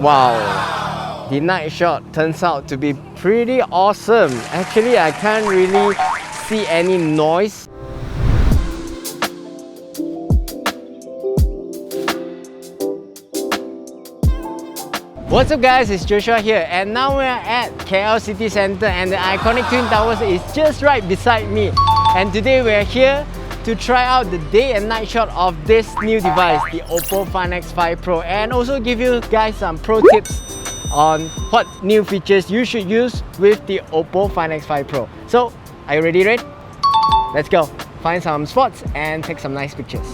Wow, the night shot turns out to be pretty awesome. Actually, I can't really see any noise. What's up guys, it's Joshua here, and now we're at KL City Centre and the iconic Twin Towers is just right beside me. And today we're here to try out the day and night shot of this new device, the OPPO Find X5 Pro, and also give you guys some pro tips on what new features you should use with the OPPO Find X5 Pro. So, are you ready, Red? Let's go, find some spots and take some nice pictures.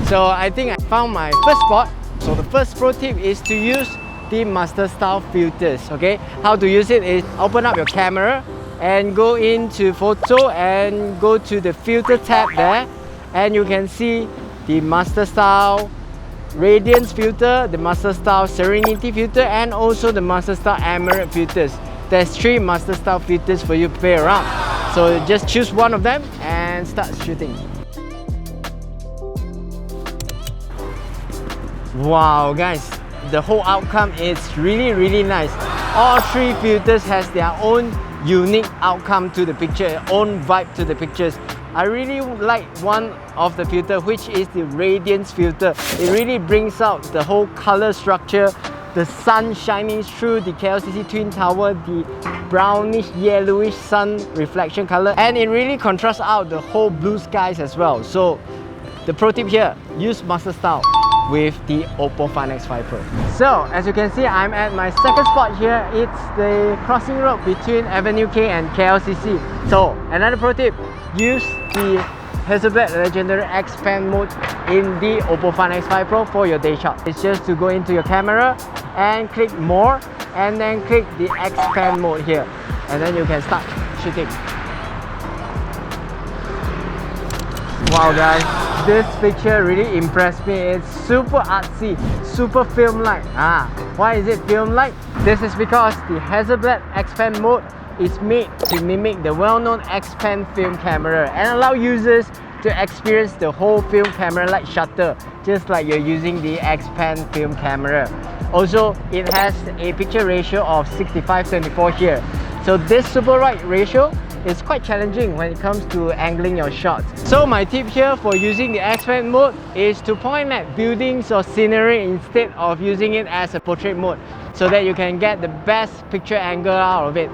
So I think I found my first spot. So the first pro tip is to use the master style filters. Okay, how to use it is open up your camera and go into photo and go to the filter tab there, and you can see the master style radiance filter, the master style serenity filter, and also the master style emerald filters. There's 3 master style filters for you to play around. So just choose one of them and start shooting. Wow guys, the whole outcome is really nice. All 3 filters has their own unique outcome to the picture, own vibe to the pictures. I really like one of the filter, which is the radiance filter. It really brings out the whole color structure, the sun shining through the KLCC Twin Tower, the brownish yellowish sun reflection color, and it really contrasts out the whole blue skies as well. So the pro tip here, use master style with the OPPO Find X5 Pro. So as you can see, I'm at my second spot here. It's the crossing road between Avenue K and KLCC. So another pro tip, use the Hasselblad legendary X-Pan mode in the OPPO Find X5 Pro for your day shot. It's just to go into your camera and click more and then click the X-Pan mode here, and then you can start shooting. Wow guys, this picture really impressed me. It's super artsy, super film-like. Why is it film-like? This is because the Hasselblad X-Pan mode is made to mimic the well-known X-Pan film camera and allow users to experience the whole film camera like shutter, just like you're using the X-Pan film camera. Also, it has a picture ratio of 65:24 here. So this super wide ratio is quite challenging when it comes to angling your shots. So my tip here for using the X-Pan mode is to point at buildings or scenery instead of using it as a portrait mode, so that you can get the best picture angle out of it.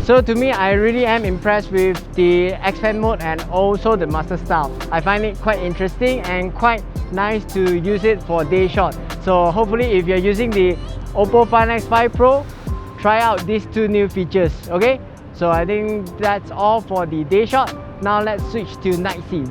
So to me, I really am impressed with the X-Pan mode and also the master style. I find it quite interesting and quite nice to use it for day shot. So hopefully if you're using the OPPO Find X5 Pro, try out these 2 new features, okay? So I think that's all for the day shot. Now let's switch to night scenes.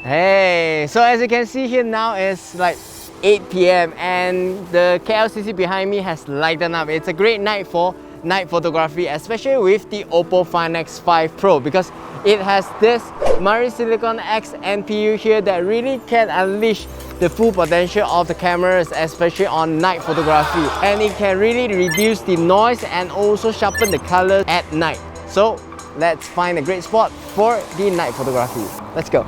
Hey! So as you can see here now, it's like 8 PM and the KLCC behind me has lightened up. It's a great night for night photography, especially with the OPPO Find X5 Pro, because it has this MariSilicon X NPU here that really can unleash the full potential of the cameras, especially on night photography, and it can really reduce the noise and also sharpen the color at night. So let's find a great spot for the night photography. Let's go.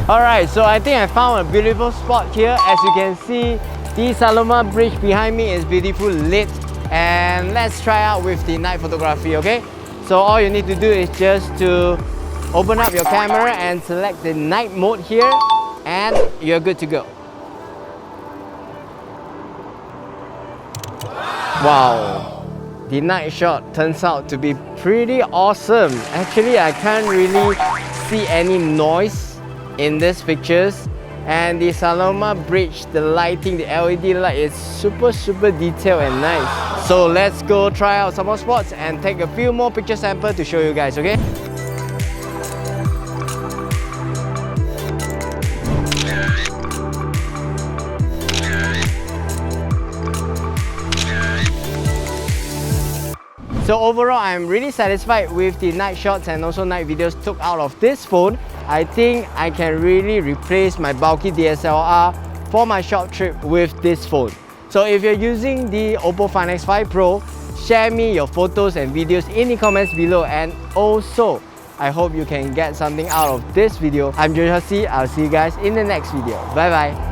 Alright, so I think I found a beautiful spot here. As you can see, the Saloma Bridge behind me is beautifully lit, and let's try out with the night photography, okay? So all you need to do is just to open up your camera and select the night mode here, and you're good to go. Wow, the night shot turns out to be pretty awesome. Actually, I can't really see any noise in these pictures, and the Saloma Bridge, the lighting, the LED light is super detailed and nice. So let's go try out some more spots and take a few more picture samples to show you guys, okay? So overall, I'm really satisfied with the night shots and also night videos took out of this phone. I think I can really replace my bulky DSLR for my short trip with this phone. So if you're using the OPPO Find X5 Pro, share me your photos and videos in the comments below, and also I hope you can get something out of this video. I'm Joshua C. I'll see you guys in the next video. Bye bye.